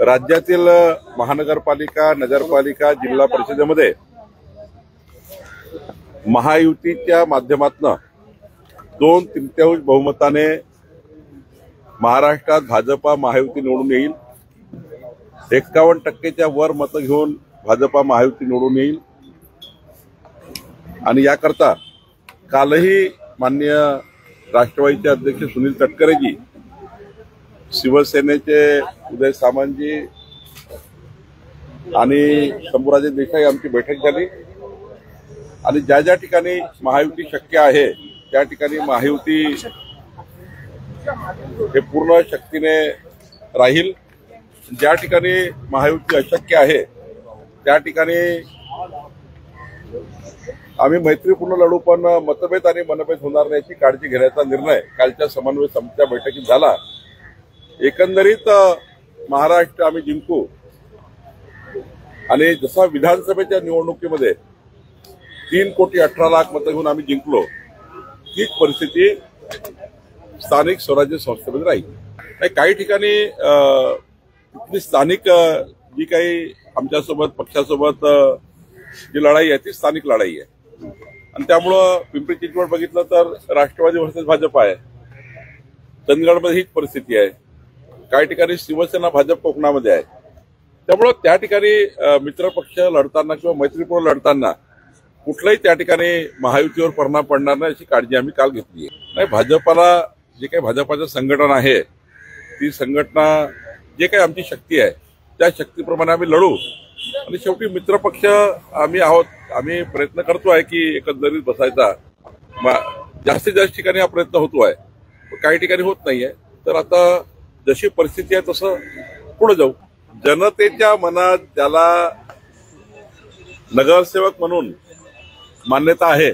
राज्यातील महानगरपालिका, नगरपालिका, जिल्हा परिषदेमध्ये महायुतीच्या माध्यमातून 2/3 बहुमताने महाराष्ट्रात भाजपा महायुती निवडून येईल। 51% वर मतं घेऊन भाजपा महायुती निवडून येईल आणि याकरता कालही माननीय राष्ट्रवादीचे अध्यक्ष सुनील तटकरेजी, शिवसेनेचे उदय सामंतजी आणि शंभूराजे देसाई आमची बैठक झाली आणि ज्या ज्या ठिकाणी महायुती शक्य आहे त्या ठिकाणी महायुती हे पूर्ण शक्तीने राहील। ज्या ठिकाणी महायुती अशक्य आहे त्या ठिकाणी आम्ही मैत्रीपूर्ण लढू, पण मतभेद आणि मनभेद होणार नाही याची काळजी घेण्याचा निर्णय कालच्या समन्वय समितीच्या बैठकीत झाला। एकंदरीत महाराष्ट्र आम्ही जिंकू आणि जसा विधानसभेच्या निवडणुकीमध्ये 3,18,00,000 मतं घेऊन आम्ही जिंकलो, हीच परिस्थिती स्थानिक स्वराज्य संस्थेमध्ये राहील। काही ठिकाणी स्थानिक जी काही आमच्यासोबत पक्षासोबत जी लढाई आहे ती स्थानिक लढाई आहे आणि त्यामुळं पिंपरी चिंचवड बघितलं तर राष्ट्रवादी वर्सेस भाजप आहे, चंदगडमध्ये हीच परिस्थिती आहे, काही ठिकाणी शिवसेना भाजप कोकणामध्ये आहे। त्यामुळं त्या ठिकाणी मित्रपक्ष लढताना किंवा मैत्रीपूर्ण लढताना कुठल्याही त्या ठिकाणी महायुतीवर परिणाम पडणार नाही अशी काळजी आम्ही काल घेतली आहे। नाही, भाजपाला जे काही भाजपाचं संघटन आहे ती संघटना जे काही आमची शक्ती आहे त्या शक्तीप्रमाणे आम्ही लढू आणि शेवटी मित्रपक्ष आम्ही आहोत। आम्ही प्रयत्न करतोय की एकंदरीत बसायचा, जास्तीत जास्त ठिकाणी हा प्रयत्न होतोय, काही ठिकाणी होत नाहीये। तर आता जशी परिस्थिती आहे तसं पुढे जाऊ। जनतेच्या मनात ज्याला नगरसेवक म्हणून मान्यता आहे,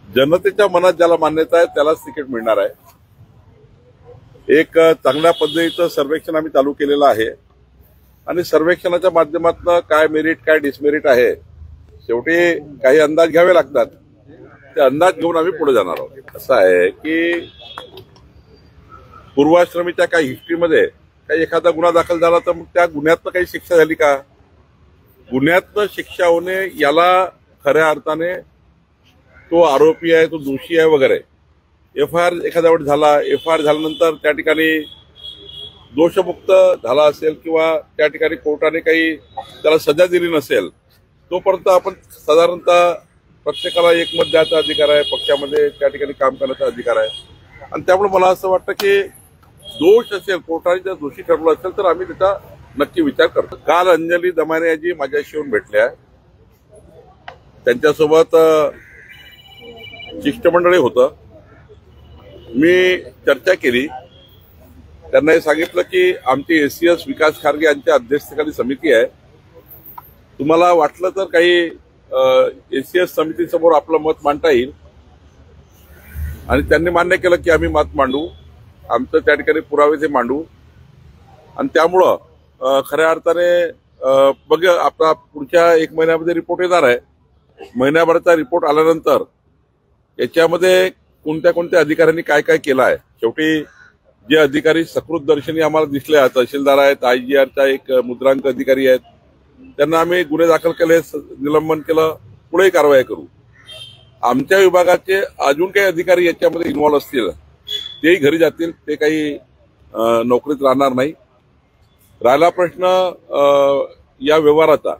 जनतेच्या मनात ज्याला मान्यता आहे त्यालाच तिकीट मिळणार आहे। एक चांगल्या पद्धतीचं सर्वेक्षण आम्ही चालू केलेलं आहे आणि सर्वेक्षणाच्या माध्यमातून काय मेरिट काय डिसमेरिट आहे शेवटी काही अंदाज घ्यावे लागतात, ते अंदाज घेऊन आम्ही पुढे जाणार आहोत। असं आहे की पूर्वाश्रमीच्या काही हिस्ट्रीमध्ये काही एखादा गुन्हा दाखल झाला तर मग त्या गुन्ह्यातनं काही शिक्षा झाली का? गुन्ह्यातनं शिक्षा होणे याला खऱ्या अर्थाने तो आरोपी आहे, तो दोषी आहे वगैरे। FIR एखाद्यावर झाला, FIR झाल्यानंतर त्या ठिकाणी दोषमुक्त झाला असेल किंवा त्या ठिकाणी कोर्टाने काही त्याला सजा दिली नसेल तोपर्यंत आपण साधारणतः प्रत्येकाला एकमत द्यायचा अधिकार आहे, पक्षामध्ये त्या ठिकाणी काम करण्याचा अधिकार आहे आणि त्यामुळे मला असं वाटतं की दोष असेल, कोर्टाने जर दोषी ठरवलं असेल तर आम्ही त्याचा नक्की विचार करतो। काल अंजली दमानियाजी माझ्याशी येऊन भेटल्या, त्यांच्यासोबत शिष्टमंडळी होतं, मी चर्चा केली, त्यांना हे सांगितलं की आमची ACS विकास खारगे यांच्या अध्यक्षतेखाली समिती आहे, तुम्हाला वाटलं तर काही ACS समितीसमोर आपलं मत मांडता येईल आणि त्यांनी मान्य केलं की आम्ही मत मांडू, आमचं त्या ठिकाणी पुरावे ते मांडू आणि त्यामुळं खऱ्या अर्थाने बघ आपला पुढच्या 1 महिन्यामध्ये रिपोर्ट येणार आहे। महिन्याभराचा रिपोर्ट आल्यानंतर याच्यामध्ये कोणत्या कोणत्या अधिकाऱ्यांनी काय काय केलं आहे, शेवटी जे अधिकारी सकृतदर्शनी आम्हाला दिसले आहेत, तहसीलदार आहेत, IGRचा एक मुद्रांक अधिकारी आहेत, त्यांना आम्ही गुन्हे दाखल केले, निलंबन केलं, पुढे कारवाई करू। आमच्या विभागाचे अजून काही अधिकारी याच्यामध्ये इन्व्हॉल्व असतील तेही घरी जातील, ते काही नोकरीत राहणार नाही। राहिला प्रश्न या व्यवहाराचा,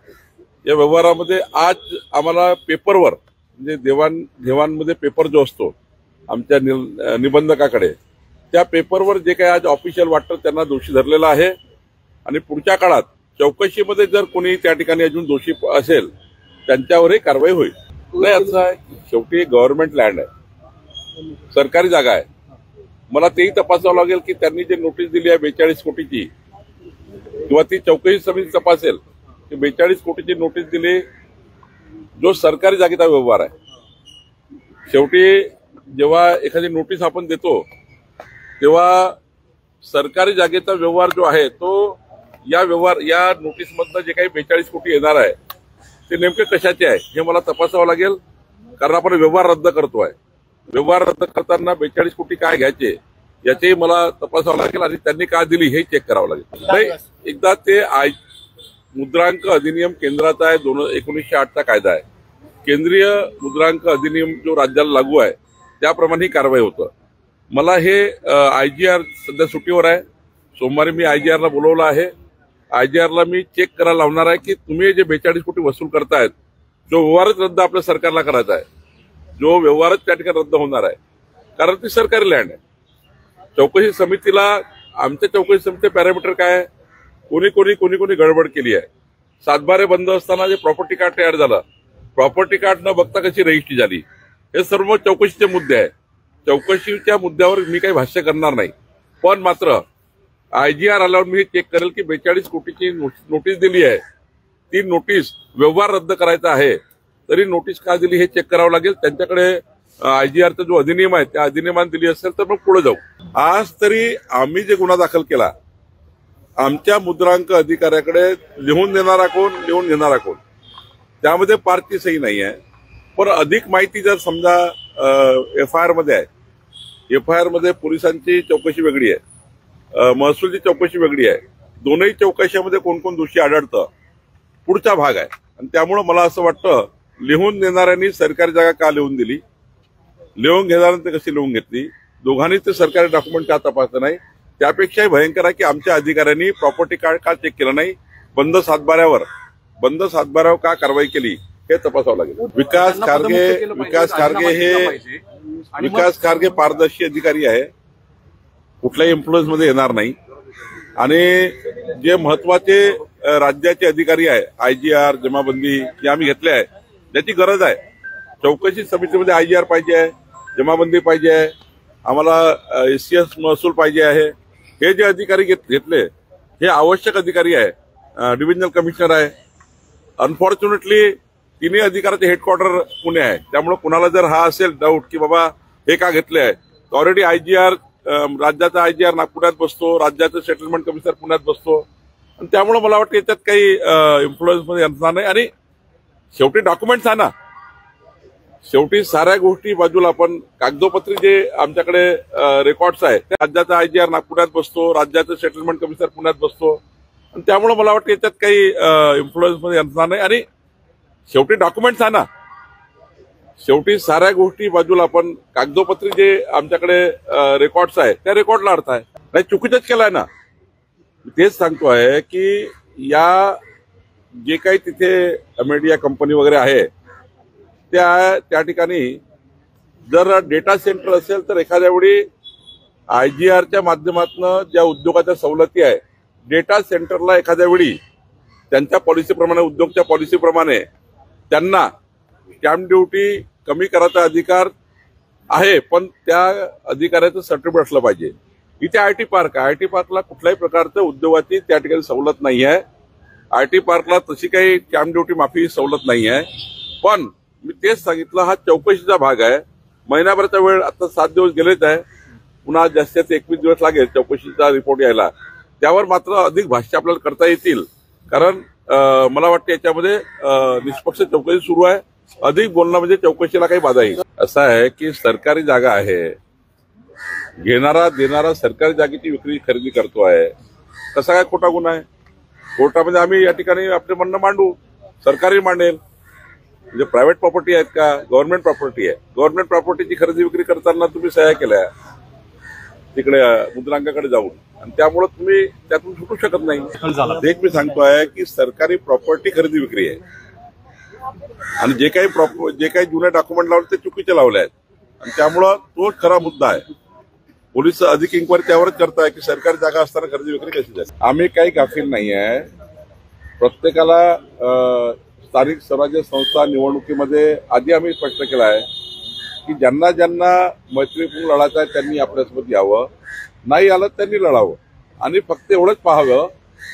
या व्यवहारामध्ये आज आम्हाला पेपरवर म्हणजे देवाणमध्ये पेपर जो असतो आमच्या निबंधकाकडे, त्या पेपरवर जे काही आज ऑफिशियल वाटतं त्यांना दोषी धरलेला आहे आणि पुढच्या काळात चौकशीमध्ये जर कोणी त्या ठिकाणी अजून दोषी असेल त्यांच्यावरही कारवाई होईल। नाही, असं आहे शेवटी गव्हर्नमेंट लँड आहे, सरकारी जागा आहे, मला तेही तपासावं लागेल की त्यांनी जे नोटीस दिली आहे 42 कोटीची किंवा ती चौकशी समिती तपासेल की 42 कोटीची नोटीस दिली, जो सरकारी जागेचा व्यवहार आहे। शेवटी जेव्हा एखादी नोटीस आपण देतो तेव्हा सरकारी जागेचा व्यवहार जो आहे तो या नोटीसमधनं जे काही 42 कोटी येणार आहे ते नेमके कशाचे आहे हे मला तपासावं लागेल, कारण आपण व्यवहार रद्द करतोय। व्यवहार रद्द करताना 42 कोटी काय घ्यायचे याचेही मला तपासावं लागेल आणि त्यांनी का दिली हे चेक करावं लागेल. नाही, एकदा ते मुद्रांक अधिनियम केंद्राचा आहे, 1908चा कायदा आहे. केंद्रीय मुद्रांक अधिनियम जो राज्याला लागू आहे त्याप्रमाणे ही कारवाई होतं. मला हे IGR सध्या सुट्टीवर आहे. सोमवारी मी IGRला बोलवलं आहे. IGRला मी चेक करायला लावणार आहे की तुम्ही जे 42 कोटी वसूल करतायत, जो व्यवहारच रद्द आपल्या सरकारला करायचा आहे, जो व्यवहारच त्या ठिकाणी रद्द होणार आहे, कारण ती सरकारी लँड आहे. चौकशी समितीला आमच्या चौकशी समितीचे पॅरामीटर काय आहे, कोणी गडबड केली आहे. सातबारे बंद असताना जे प्रॉपर्टी कार्ड तयार झालं, प्रॉपर्टी कार्ड न बघता कशी रजिस्ट्री झाली, हे सर्व चौकशीचे मुद्दे आहे. चौकशीच्या मुद्द्यावर मी काही भाष्य करणार नाही. पण मात्र IGR आल्यावर मी चेक करेल की 42 कोटीची नोटीस दिली आहे, ती नोटीस व्यवहार रद्द करायचा आहे, तरी नोटीस का दिली हे चेक करावं लागेल. त्यांच्याकडे IGRचा जो अधिनियम आहे त्या अधिनियमाने दिली असेल तर मग पुढे जाऊ. आज तरी आम्ही जे गुन्हा दाखल केला, आमच्या मुद्रांक अधिकाऱ्याकडे लिहून देणारा कोण, लिहून घेणारा कोण, त्यामध्ये पारची सही नाही आहे. पण अधिक माहिती जर समजा FIR मध्ये आहे, FIR मध्ये पोलिसांची चौकशी वेगळी आहे, महसूलची चौकशी वेगळी आहे. दोनही चौकशीमध्ये कोण कोण दोषी आढळतं पुढचा भाग आहे. आणि त्यामुळे मला असं वाटतं लिहून देणाऱ्यांनी सरकारी जागा का लिहून दिली, लिहून घेणाऱ्यांनी कशी लिहून घेतली, दोघांनी ते सरकारी डॉक्युमेंट का तपासलं नाही, त्यापेक्षाही भयंकर आहे की आमच्या अधिकाऱ्यांनी प्रॉपर्टी कार्ड का चेक केलं नाही, बंद सातबाऱ्यावर का कारवाई केली हे तपासावं लागेल. विकास खारगे पारदर्शी अधिकारी आहे, कुठल्याही इन्फ्लुएन्स मध्ये येणार नाही. आणि जे महत्वाचे राज्याचे अधिकारी आहे, IGR, जमाबंदी हे आम्ही घेतले आहे, त्याची गरज आहे. चौकशी समितीमध्ये IGR पाहिजे आहे, जमाबंदी पाहिजे आहे, आम्हाला SCS महसूल पाहिजे आहे. हे जे अधिकारी घेतले हे आवश्यक अधिकारी आहे, डिव्हिजनल कमिशनर आहे. अनफॉर्च्युनेटली तिन्ही अधिकाराचे हेडक्वार्टर पुणे आहे. त्यामुळे कुणाला जर हा असेल डाऊट की बाबा हे का घेतले आहे, ऑलरेडी IGR, राज्याचा IGR नागपुरात बसतो, राज्याचा सेटलमेंट कमिशनर पुण्यात बसतो. आणि त्यामुळे मला वाटतं याच्यात काही इन्फ्लुएन्स मध्ये येणार नाही. आणि शेवटी डॉक्युमेंट्स आहे ना, शेवटी साऱ्या गोष्टी बाजूला आपण कागदोपत्री जे आमच्याकडे रेकॉर्ड्स आहे, राज्याचा IGR नागपुरात बसतो, राज्याचा सेटलमेंट कमिशनर पुण्यात बसतो. आणि त्यामुळे मला वाटतं याच्यात काही इन्फ्लुएन्स मध्ये येणार नाही. आणि शेवटी डॉक्युमेंट्स आहे ना, शेवटी साऱ्या गोष्टी बाजूला आपण कागदोपत्री जे आमच्याकडे रेकॉर्ड्स आहे त्या रेकॉर्डला अर्थ आहे. नाही, चुकीचंच केलंय ना. तेच सांगतो आहे की या जे काही तिथे मीडिया कंपनी वगैरे आहे त्या ठिकाणी जर डेटा सेंटर असेल तर एखाद्या वेळी IGRच्या माध्यमातून ज्या उद्योगाच्या सवलती आहे, डेटा सेंटरला एखाद्या वेळी त्यांच्या पॉलिसीप्रमाणे, उद्योगच्या पॉलिसीप्रमाणे त्यांना स्टॅम्प ड्युटी कमी करायचा अधिकार आहे. पण त्या अधिकाऱ्याचं सर्टिफिकेट असलं पाहिजे. इथे IT पार्क आहे, IT पार्कला कुठल्याही प्रकारचं उद्योगाची त्या ठिकाणी सवलत नाही आहे. IT पार्कला तशी काही स्टॅम्प ड्युटी माफी सवलत नाही आहे. पण मी तेच सांगितलं, हा चौकशीचा भाग आहे. महिनाभराचा वेळ, आता 7 दिवस गेलेच आहे, पुन्हा जास्तीत 21 दिवस लागेल चौकशीचा रिपोर्ट यायला. त्यावर मात्र अधिक भाष्य आपल्याला करता येतील, कारण मला वाटतं याच्यामध्ये निष्पक्ष चौकशी सुरू आहे. अधिक बोलणं म्हणजे चौकशीला काही बाधा येईल. असं आहे की सरकारी जागा आहे, घेणारा देणारा सरकारी जागेची विक्री खरेदी करतो आहे, कसा काय खोटा गुन्हा आहे? कोर्टामध्ये आम्ही या ठिकाणी आपले म्हणणं मांडू, सरकारी मांडेल. म्हणजे प्रायव्हेट प्रॉपर्टी आहेत का, गव्हर्नमेंट प्रॉपर्टी आहे. गव्हर्नमेंट प्रॉपर्टीची खरेदी विक्री करताना तुम्ही सह्या केल्या तिकडे मुद्रांकाकडे जाऊन, आणि त्यामुळे तुम्ही त्यातून सुटू शकत नाही. एक मी सांगतो आहे की सरकारी प्रॉपर्टी खरेदी विक्री आहे, आणि जे काही जुने डॉक्युमेंट लावले ते चुकीचे लावले आहेत. आणि त्यामुळं तो खरा मुद्दा आहे. पोलीस अधिक इन्क्वायरी त्यावरच करताय की सरकारी जागा असताना खरेदी विक्री कशी जाते. आम्ही काही गाफील नाही आहे. प्रत्येकाला स्थानिक स्वराज्य संस्था निवडणुकीमध्ये आधी आम्ही स्पष्ट केलं आहे की ज्यांना ज्यांना मैत्रीपूर्ण लढायचं आहे त्यांनी आपल्यासोबत यावं, नाही आलं त्यांनी लढावं. आणि फक्त एवढंच पाहावं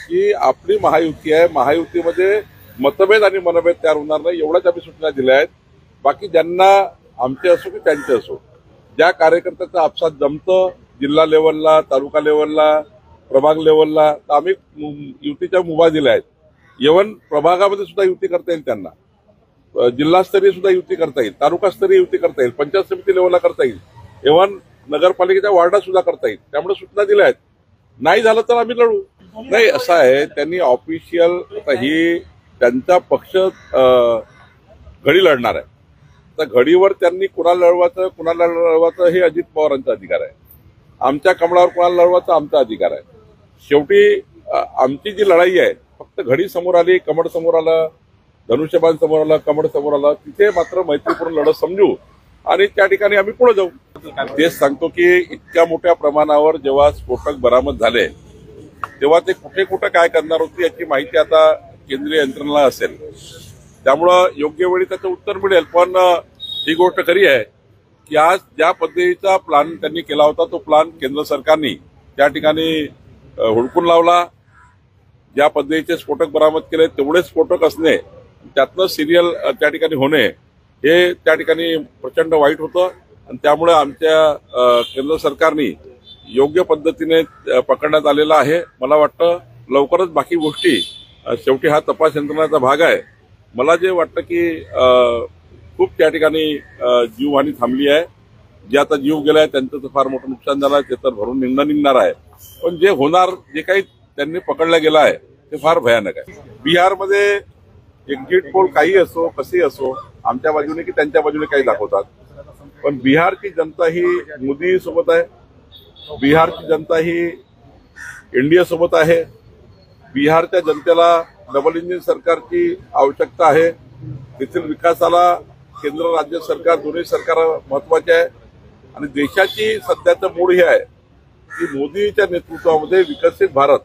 की आपली महायुती आहे, महायुतीमध्ये मतभेद आणि मनभेद तयार होणार नाही, एवढ्याच आम्ही सूचना दिल्या आहेत. बाकी ज्यांना आमचे असो की त्यांचे असो, ज्या कार्यकर्त्याचं आपसात जमतं जिल्हा लेवलला, तालुका लेवलला, प्रभाग लेवलला, तर आम्ही युतीच्या मुभा दिल्या आहेत. इव्हन प्रभागामध्ये सुद्धा युती करता येईल, त्यांना जिल्हास्तरीय सुद्धा युती करता येईल, तालुकास्तरीय युती करता येईल, पंचायत समिती लेवलला करता येईल, इव्हन नगरपालिकेच्या वार्डात सुद्धा करता येईल. त्यामुळे सूचना दिल्या आहेत. नाही झालं तर आम्ही लढू. नाही असं आहे, त्यांनी ऑफिशियल आता ही त्यांचा पक्ष घडी लढणार आहे. तर घडीवर त्यांनी कुणाला लढवायचं हे अजित पवारांचा अधिकार आहे. आमच्या कमळावर कुणाला लढवायचा आमचा अधिकार आहे. शेवटी आमची जी लढाई आहे, फक्त घडी समोर आली, कमळ समोर आलं, धनुष्यबाण समोर आलं, कमळ समोर आलं, तिथे मात्र मैत्रीपूर्ण लढत समजू आणि त्या ठिकाणी आम्ही पुढे जाऊ. तेच सांगतो की इतक्या मोठ्या प्रमाणावर जेव्हा स्फोटक बरामद झाले तेव्हा ते कुठे कुठे काय करणार होती याची माहिती आता केंद्रीय यंत्रणेला असेल. त्यामुळं योग्य वेळी त्याचं उत्तर मिळेल. पण ही गोष्ट खरी आहे की आज ज्या पद्धतीचा प्लॅन त्यांनी केला होता तो प्लॅन केंद्र सरकारने त्या ठिकाणी हुडकून लावला. ज्या पद्धतीचे स्फोटक बरामद केले तेवढे स्फोटक असणे, त्यातनं सिरियल त्या ठिकाणी होणे हे त्या ठिकाणी प्रचंड वाईट होतं. आणि त्यामुळे आमच्या केंद्र सरकारने योग्य पद्धतीने पकडण्यात आलेला आहे. मला वाटतं लवकरच बाकी गोष्टी, शेवटी हा तपास यंत्रणाचा भाग आहे. मला जे वाटतं की खूप त्या ठिकाणी जीवहानी थांबली आहे. जे आता जीव गेलाय त्यांचं तर फार मोठं नुकसान झालं आहे, ते तर भरून निघणार आहे. पण जे होणार, जे काही त्यांनी पकडलं गेलं आहे ते फार भयानक आहे. बिहारमध्ये एक्झिट पोल काही असो, कसेही असो, आमच्या बाजूने की त्यांच्या बाजूने काही दाखवतात. पण बिहारची जनता ही मोदी सोबत आहे. बिहारची जनता ही एनडीए सोबत आहे. बिहारच्या जनतेला डबल इंजिन सरकारची आवश्यकता आहे. तेथील विकासाला केंद्र राज्य सरकार दोन्ही सरकार महत्वाचे आहे. आणि देशाची सध्याचं मूड हे आहे की मोदीच्या नेतृत्वामध्ये विकसित भारत,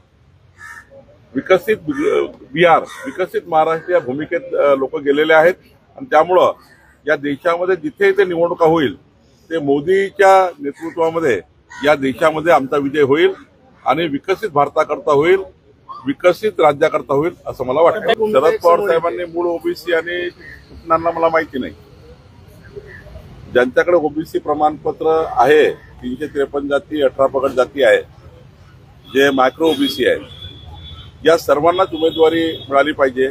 विकसित बिहार, विकसित महाराष्ट्र या भूमिकेत लोक गेलेले आहेत. आणि त्यामुळं या देशामध्ये जिथे ते निवडणुका होईल ते मोदीच्या नेतृत्वामध्ये या देशामध्ये आमचा विजय होईल आणि विकसित भारताकरता होईल, विकसित राज्याकरता होईल असं मला वाटतं. शरद पवार साहेबांनी मूळ ओबीसी आणि सूचनांना मला माहिती नाही. ज्यांच्याकडे ओबीसी प्रमाणपत्र आहे, 353 जाती, 18 पगड जाती आहे, जे मायक्रो ओबीसी आहे, या सर्वांनाच उमेदवारी मिळाली पाहिजे.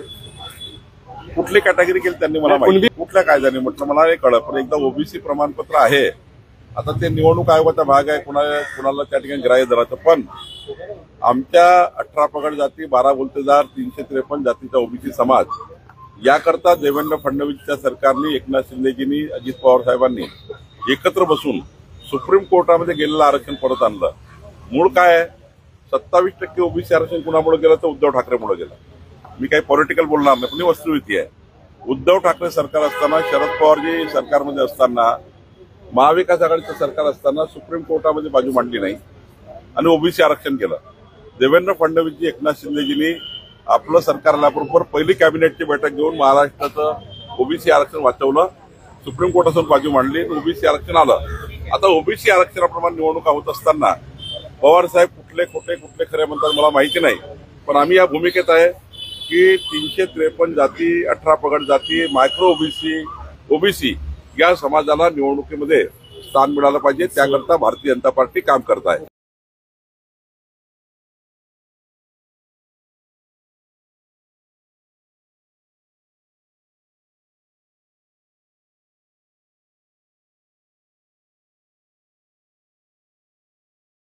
कुठली कॅटेगरी केली त्यांनी मला माहिती, कुठल्या कायद्याने म्हटलं मला नाही कळलं. पण एकदा ओबीसी प्रमाणपत्र आहे, आता ते निवडणूक आयोगाचा भाग आहे, कुणाला त्या ठिकाणी ग्राह्य धरायचं. पण आमच्या 18 पगड जाती, 12 बोलतेदार, 353 जातीचा ओबीसी समाज याकरता देवेंद्र फडणवीसच्या सरकारने, एकनाथ शिंदेजींनी, अजित पवार साहेबांनी एकत्र बसून सुप्रीम कोर्टामध्ये गेलेलं आरक्षण परत आणलं. मूळ काय आहे, 27% ओबीसी आरक्षण कुणामुळे गेलं तर उद्धव ठाकरेमुळे गेलं. मी काही पॉलिटिकल बोलणार नाही, पण ही वस्तुस्थिती आहे. उद्धव ठाकरे सरकार असताना, शरद पवारजी सरकारमध्ये असताना, महाविकास आघाडीचं सरकार असताना सुप्रीम कोर्टामध्ये बाजू मांडली नाही आणि ओबीसी आरक्षण केलं. देवेंद्र फडणवीसजी, एकनाथ शिंदेजींनी आपलं सरकार आल्याबरोबर पहिली कॅबिनेटची बैठक घेऊन महाराष्ट्राचं ओबीसी आरक्षण वाचवलं, सुप्रीम कोर्टातून बाजू मांडली, ओबीसी आरक्षण आलं. आता ओबीसी आरक्षणाप्रमाणे निवडणुका होत असताना पवार साहेब कुठले खोटे कुठले खरे म्हणतात मला माहिती नाही. पण आम्ही या भूमिकेत आहे की 353 जाती, 18 पगड जाती, मायक्रो ओबीसी या समाजाला निवडणुकीमध्ये स्थान मिळालं पाहिजे. त्याकरता भारतीय जनता पार्टी काम करत आहे.